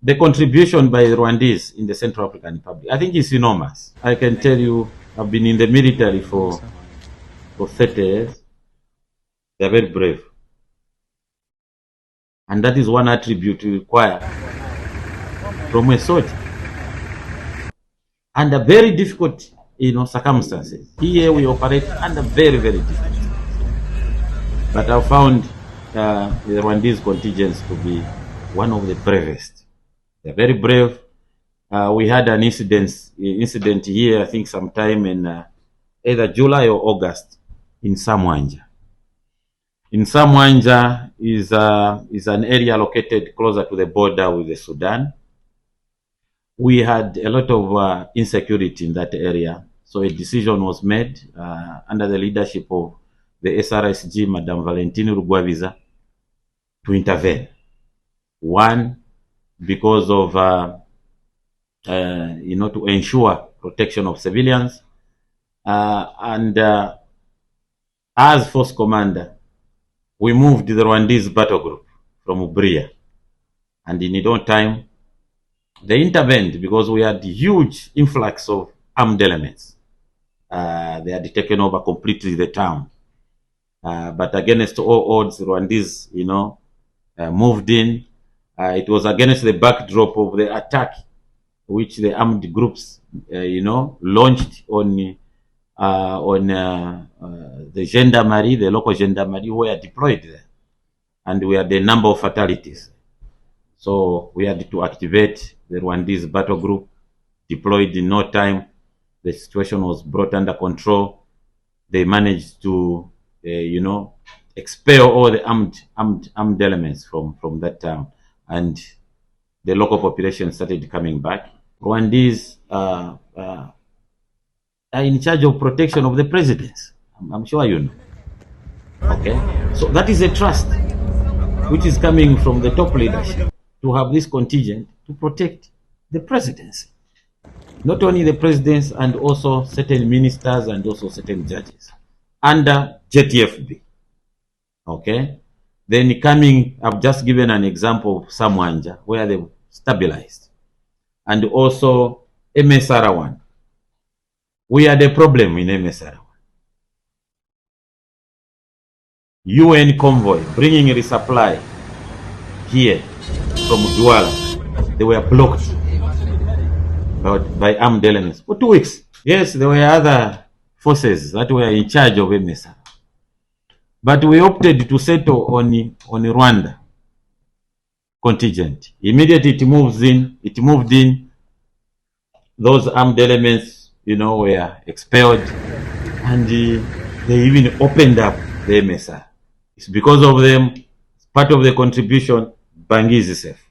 the contribution by Rwandese in the Central African Republic, I think, is enormous. I can tell you, I've been in the military for 30 years. They're very brave. And that is one attribute you require from a soldier. Under very difficult, circumstances. Here we operate under very, very difficult. But I found the Rwandese contingents to be one of the bravest. They're very brave. We had an incident here, I think sometime in either July or August, in Samwanja. In Samwanja is an area located closer to the border with the Sudan. We had a lot of insecurity in that area. So a decision was made under the leadership of the SRSG, Madam Valentine Rugwabiza, to intervene. One, because of, to ensure protection of civilians. And as force commander, we moved the Rwandese battle group from Ubria. And in no time, they intervened because we had huge influx of armed elements. They had taken over completely the town. But against all odds, Rwandese, moved in. It was against the backdrop of the attack which the armed groups, launched on the gendarmerie, the local gendarmerie were deployed there. And we had a number of fatalities. So we had to activate the Rwandese battle group, deployed in no time. The situation was brought under control. They managed to, expel all the armed elements from that town. And the local population started coming back. Rwandese are in charge of protection of the presidents. I'm sure you know. Okay? So that is a trust which is coming from the top leadership to have this contingent to protect the presidency. Not only the presidents, and also certain ministers and also certain judges under JTFB. Okay? Then coming, I've just given an example of Samwanja where they stabilized. And also MSR1. We had a problem in MSR1. UN convoy bringing a resupply here from Douala. They were blocked by armed elements for 2 weeks. Yes, there were other forces that were in charge of MSR. But we opted to settle on Rwanda contingent. Immediately it moved in. Those armed elements, were expelled, and they even opened up the MSR. It's because of them, part of the contribution, Bangui is safe.